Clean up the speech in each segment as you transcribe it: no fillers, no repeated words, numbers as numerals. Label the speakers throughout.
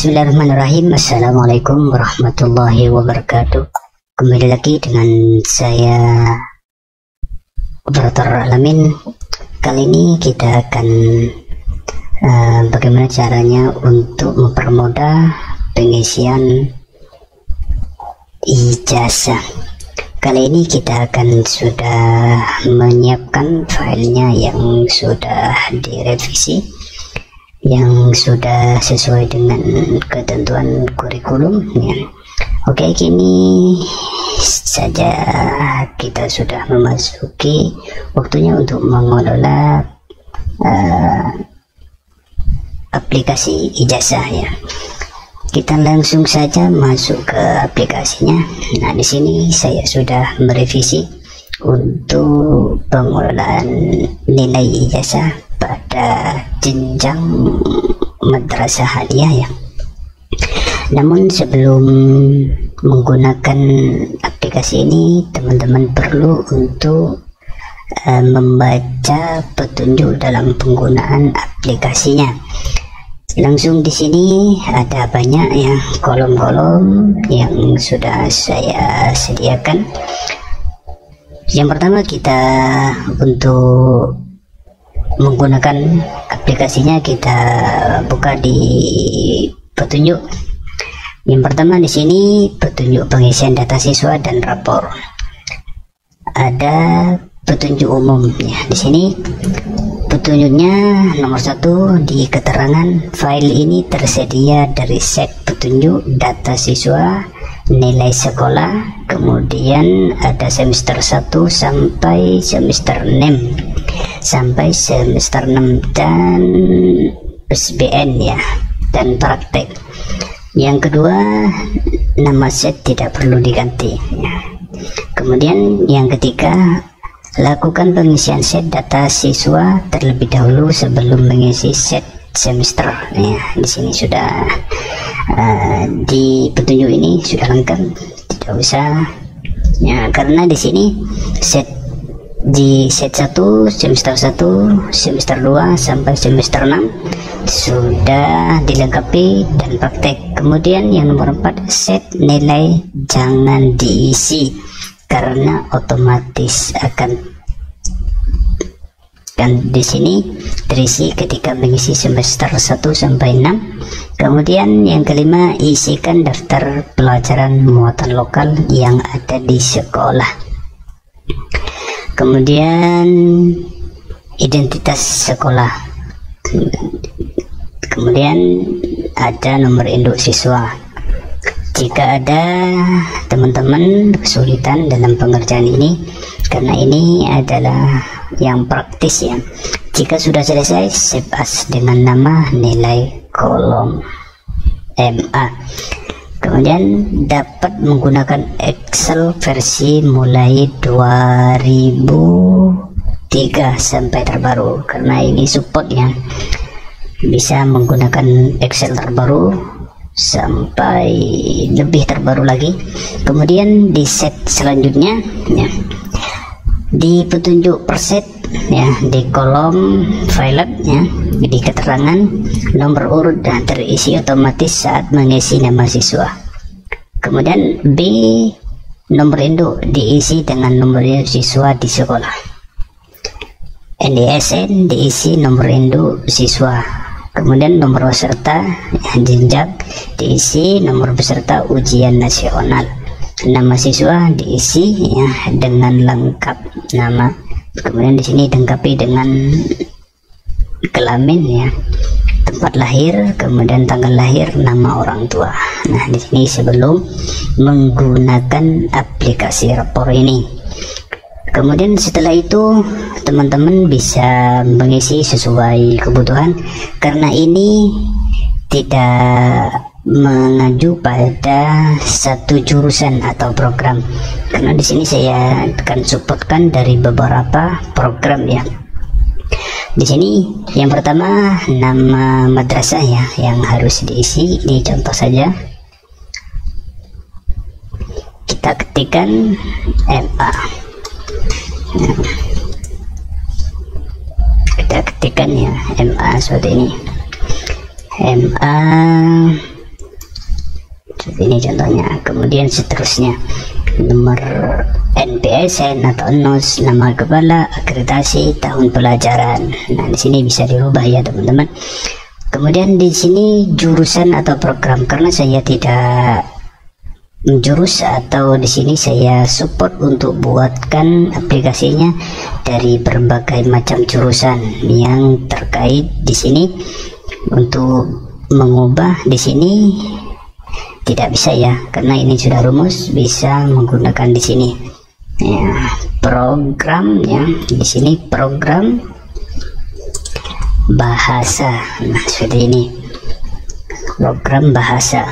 Speaker 1: Bismillahirrahmanirrahim. Assalamualaikum warahmatullahi wabarakatuh. Kembali lagi dengan saya Operator Alamin. Kali ini kita akan bagaimana caranya untuk mempermudah pengisian ijazah. Kali ini kita akan sudah menyiapkan filenya yang sudah direvisi, yang sudah sesuai dengan ketentuan kurikulum ya. Oke, kini saja kita sudah memasuki waktunya untuk mengelola aplikasi ijazah ya. Kita langsung saja masuk ke aplikasinya. Nah, di sini saya sudah merevisi untuk pengelolaan nilai ijazah pada jenjang madrasah aliyah ya. Namun sebelum menggunakan aplikasi ini, teman-teman perlu untuk membaca petunjuk dalam penggunaan aplikasinya. Langsung di sini ada banyak ya kolom-kolom yang sudah saya sediakan. Yang pertama, kita untuk menggunakan aplikasinya kita buka di petunjuk. Yang pertama di sini petunjuk pengisian data siswa dan rapor. Ada petunjuk umum ya. Di sini petunjuknya nomor 1 di keterangan file ini tersedia dari set petunjuk data siswa, nilai sekolah, kemudian ada semester 1 sampai semester 6 dan SBN ya, dan praktek. Yang kedua, nama set tidak perlu diganti ya. Kemudian yang ketiga, lakukan pengisian set data siswa terlebih dahulu sebelum mengisi set semester ya. Di sini sudah di petunjuk ini sudah lengkap, tidak usah ya, karena di sini di set 1 semester 1 semester 2 sampai semester 6 sudah dilengkapi dan praktek. Kemudian yang nomor 4, set nilai jangan diisi karena otomatis akan di sini terisi ketika mengisi semester 1 sampai 6. Kemudian yang kelima, isikan daftar pelajaran muatan lokal yang ada di sekolah. Kemudian identitas sekolah. Kemudian ada nomor induk siswa. Jika ada teman-teman kesulitan dalam pengerjaan ini, karena ini adalah yang praktis ya. Jika sudah selesai, save as dengan nama nilai kolom MA. Kemudian dapat menggunakan Excel versi mulai 2003 sampai terbaru, karena ini support ya, bisa menggunakan Excel terbaru sampai lebih terbaru lagi. Kemudian di set selanjutnya ya, di petunjuk per set ya, di kolom file ya, di keterangan nomor urut dan terisi otomatis saat mengisi nama siswa. Kemudian B, nomor induk diisi dengan nomor induk siswa di sekolah. NDSN diisi nomor induk siswa. Kemudian nomor peserta jenjang diisi nomor peserta ujian nasional. Nama siswa diisi ya dengan lengkap nama. Kemudian di sini dilengkapi dengan kelamin ya, tempat lahir, kemudian tanggal lahir, nama orang tua. Nah, di sini sebelum menggunakan aplikasi rapor ini. Kemudian setelah itu teman-teman bisa mengisi sesuai kebutuhan, karena ini tidak mengacu pada satu jurusan atau program, karena di sini saya akan supportkan dari beberapa program ya. Di sini yang pertama nama madrasah ya yang harus diisi. Ini contoh saja, kita ketikkan MA. Nah, kita ketikkan ya MA seperti ini, MA ini contohnya. Kemudian seterusnya nomor NPSN atau NOS, nama kepala, akreditasi, tahun pelajaran. Nah, di sini bisa dirubah ya teman-teman. Kemudian di sini jurusan atau program, karena saya tidak menjurus atau di sini saya support untuk buatkan aplikasinya dari berbagai macam jurusan yang terkait di sini. Untuk mengubah di sini tidak bisa ya, karena ini sudah rumus, bisa menggunakan di sini ya, program ya, di sini program bahasa. Nah, seperti ini program bahasa.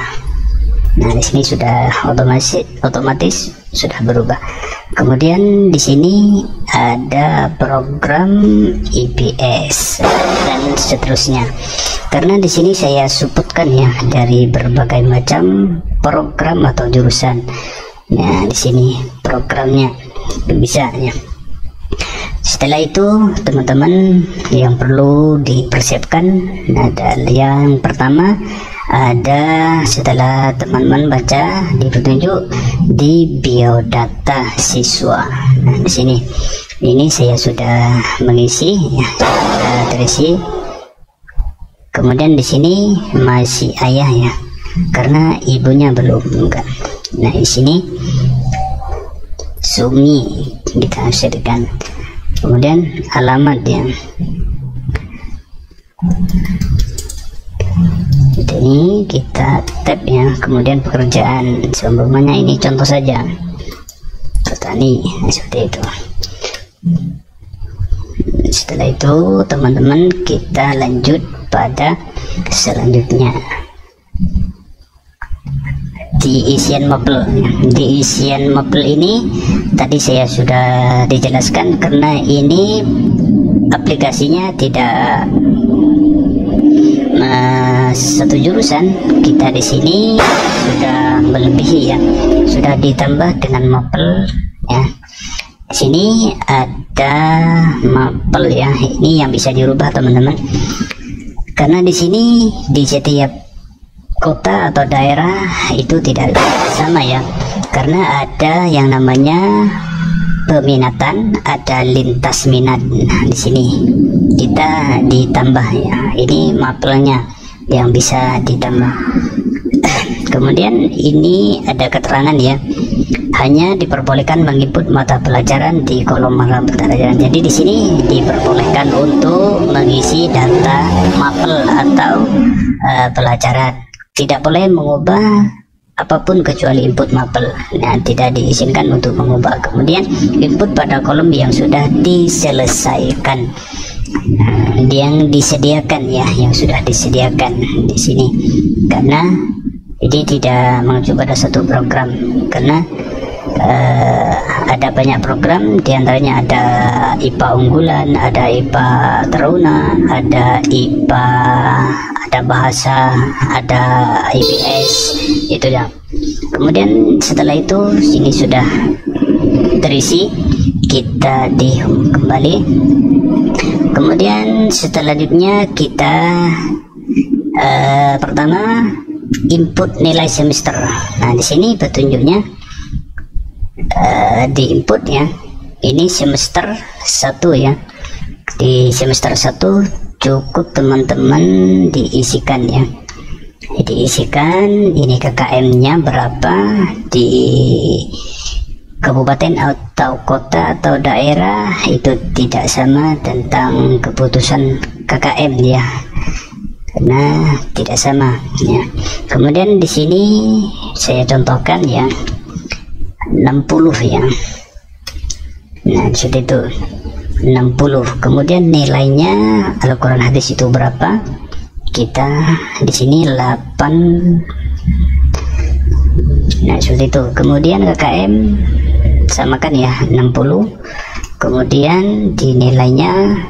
Speaker 1: Nah, di sini sudah otomatis sudah berubah. Kemudian di sini ada program IPS dan seterusnya. Karena di sini saya sebutkan ya dari berbagai macam program atau jurusan. Nah, di sini programnya bisa ya. Setelah itu teman-teman yang perlu dipersiapkan ada yang pertama, ada setelah teman-teman baca di petunjuk di biodata siswa. Nah, di sini ini saya sudah mengisi ya, sudah terisi. Kemudian di sini masih ayah ya, karena ibunya belum enggak. Nah, di sini Sumi kita hasilkan. Kemudian alamat ya. Ini kita tab ya. Kemudian pekerjaan, seumpamanya ini contoh saja, petani, seperti itu. Setelah itu teman-teman kita lanjut pada selanjutnya di isian mapel. Di isian mapel ini tadi saya sudah dijelaskan, karena ini aplikasinya tidak satu jurusan, kita di sini sudah melebihi ya, sudah ditambah dengan mapel ya. Di sini ada mapel ya, ini yang bisa dirubah teman-teman, karena di sini di setiap kota atau daerah itu tidak sama ya, karena ada yang namanya peminatan, ada lintas minat. Nah, di sini kita ditambah ya, ini mapelnya yang bisa ditambah. Kemudian ini ada keterangan ya, hanya diperbolehkan menginput mata pelajaran di kolom mata pelajaran. Jadi di sini diperbolehkan untuk mengisi data mapel atau pelajaran, tidak boleh mengubah apapun kecuali input mapel. Nah, tidak diizinkan untuk mengubah. Kemudian input pada kolom yang sudah diselesaikan, yang disediakan ya, yang sudah disediakan di sini, karena ini tidak mengacu pada satu program, karena ada banyak program, diantaranya ada IPA unggulan, ada IPA teruna, ada IPA, ada bahasa, ada IPS, itu ya. Kemudian setelah itu ini sudah terisi, kita di home kembali. Kemudian selanjutnya kita pertama input nilai semester. Nah, di sini petunjuknya di input ya, ini semester 1 ya. Di semester 1 cukup teman-teman diisikan ya, diisikan ini KKM nya berapa di kabupaten atau kota atau daerah, itu tidak sama tentang keputusan KKM ya, karena tidak sama ya. Kemudian di sini saya contohkan ya 60 ya. Nah, seperti itu 60. Kemudian nilainya Al-Quran hadis itu berapa? Kita di sini 8. Nah, seperti itu. Kemudian KKM samakan ya 60. Kemudian di nilainya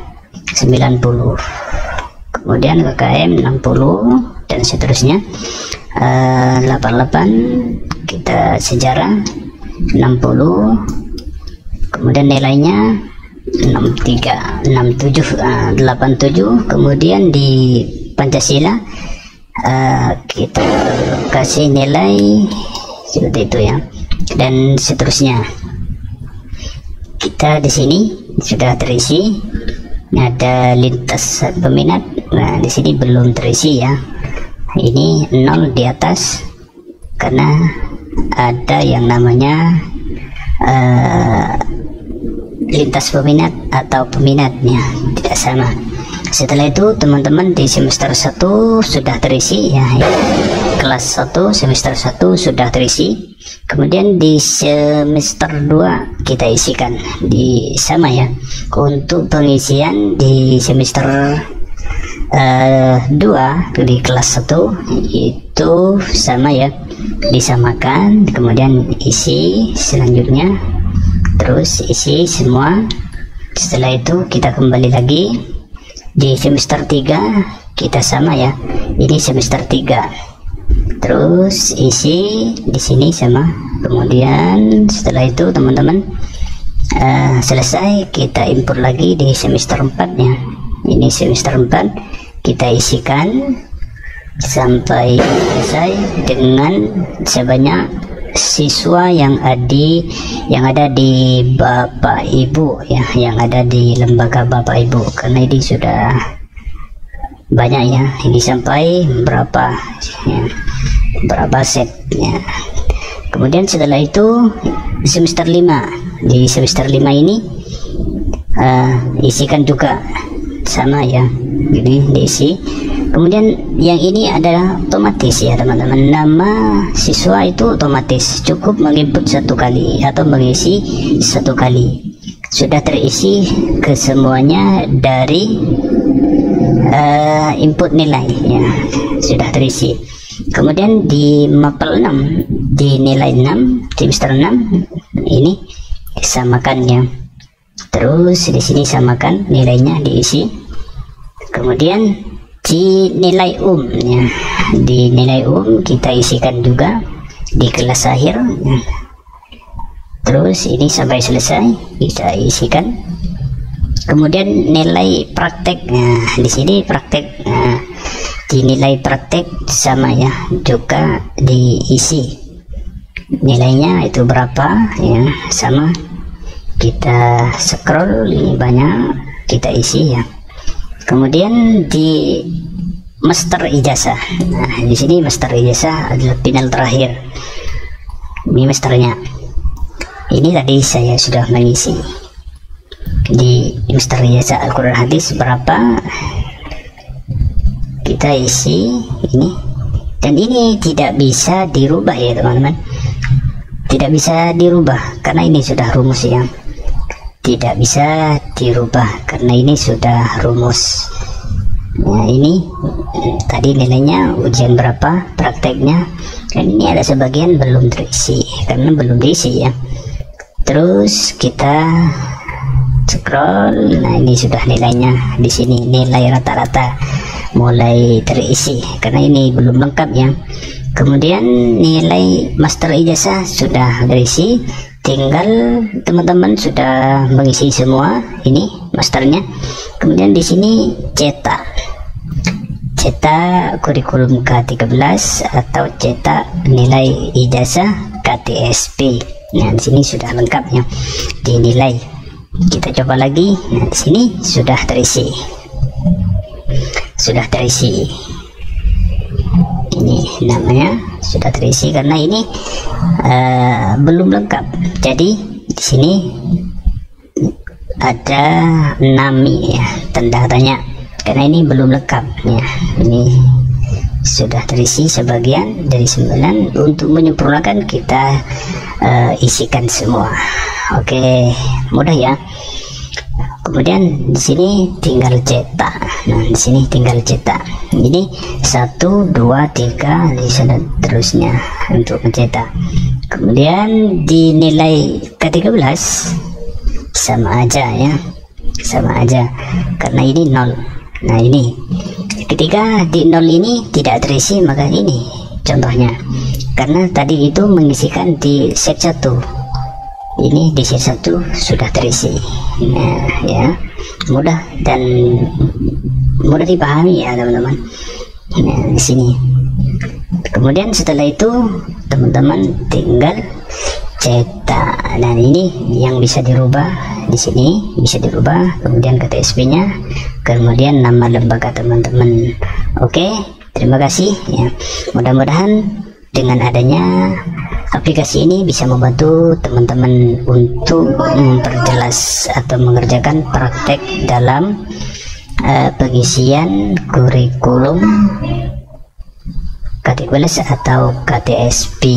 Speaker 1: 90. Kemudian KKM 60 dan seterusnya. 88 kita sejarah 60. Kemudian nilainya 63, 67, 87. Kemudian di Pancasila kita kasih nilai seperti itu ya, dan seterusnya. Kita di sini sudah terisi, ada lintas peminat. Nah, di sini belum terisi ya, ini 0 di atas karena ada yang namanya lintas peminat atau peminatnya tidak sama. Setelah itu teman-teman di semester 1 sudah terisi ya, kelas 1 semester 1 sudah terisi. Kemudian di semester 2 kita isikan di sama ya. Untuk pengisian di semester 2 di kelas 1 itu sama ya, disamakan, kemudian isi selanjutnya, terus isi semua. Setelah itu kita kembali lagi di semester 3 kita sama ya, ini semester 3, terus isi di sini sama. Kemudian setelah itu teman-teman selesai, kita import lagi di semester 4 ya, ini semester 4 kita isikan sampai selesai dengan sebanyak siswa yang ada di Bapak Ibu ya, yang ada di lembaga Bapak Ibu, karena ini sudah banyak ya, ini sampai berapa ya, berapa set ya. Kemudian setelah itu semester 5, di semester 5 ini isikan juga sama ya, ini diisi. Kemudian yang ini adalah otomatis ya teman-teman, nama siswa itu otomatis, cukup menginput 1 kali atau mengisi 1 kali, sudah terisi ke semuanya dari input nilai ya, sudah terisi. Kemudian di mapel 6, di nilai 6 semester 6 ini samakannya, terus di sini samakan nilainya diisi. Kemudian di nilai ya, di nilai kita isikan juga di kelas akhir ya. Terus ini sampai selesai kita isikan. Kemudian nilai prakteknya, di sini praktek, nah, di nilai praktek sama ya, juga diisi nilainya itu berapa ya, sama. Kita scroll, ini banyak kita isi ya. Kemudian di master ijazah, nah di sini master ijazah adalah final terakhir, ini masternya. Ini tadi saya sudah mengisi di master ijazah Al-Quran hadis berapa, kita isi ini, dan ini tidak bisa dirubah ya teman-teman, tidak bisa dirubah karena ini sudah rumus ya, tidak bisa dirubah karena ini sudah rumus. Nah ini tadi nilainya ujian berapa, prakteknya, dan ini ada sebagian belum terisi karena belum diisi ya. Terus kita scroll, nah ini sudah nilainya di sini, nilai rata-rata mulai terisi karena ini belum lengkap ya. Kemudian nilai master ijazah sudah terisi, tinggal teman-teman sudah mengisi semua ini masternya. Kemudian di sini cetak kurikulum K13 atau cetak nilai ijazah KTSP. Nah di sini sudah lengkap ya dinilai. Kita coba lagi. Nah di sini sudah terisi, ini namanya sudah terisi karena ini belum lengkap. Jadi di sini ada NAMI ya, tanda tanya, karena ini belum lengkap ya. Ini sudah terisi sebagian dari 9. Untuk menyempurnakan kita isikan semua. Oke, mudah ya. Kemudian di sini tinggal cetak. Nah di sini tinggal cetak. Ini 1, 2, 3 di sana terusnya untuk mencetak. Kemudian di nilai ke-13 sama aja ya, sama aja karena ini 0. Nah ini ketika di 0 ini tidak terisi, maka ini contohnya, karena tadi itu mengisikan di set 1, ini di set 1 sudah terisi. Nah ya, mudah dan mudah dipahami ya teman-teman. Nah, di sini. Kemudian setelah itu teman-teman tinggal cetak. Nah, ini yang bisa dirubah di sini, bisa dirubah. Kemudian KTSP-nya, kemudian nama lembaga teman-teman. Oke, terima kasih ya. Mudah-mudahan dengan adanya aplikasi ini bisa membantu teman-teman untuk memperjelas atau mengerjakan praktek dalam pengisian kurikulum KTQLS atau KTSP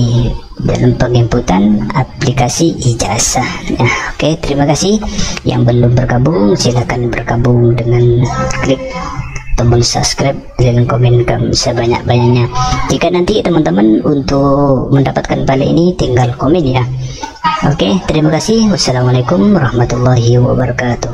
Speaker 1: dalam penginputan aplikasi ijazah. Nah, oke, terima kasih. Yang belum bergabung silakan bergabung dengan klik tombol subscribe dan komen sebanyak-banyaknya. Jika nanti teman-teman untuk mendapatkan file ini tinggal komen ya. Oke, terima kasih. Wassalamualaikum warahmatullahi wabarakatuh.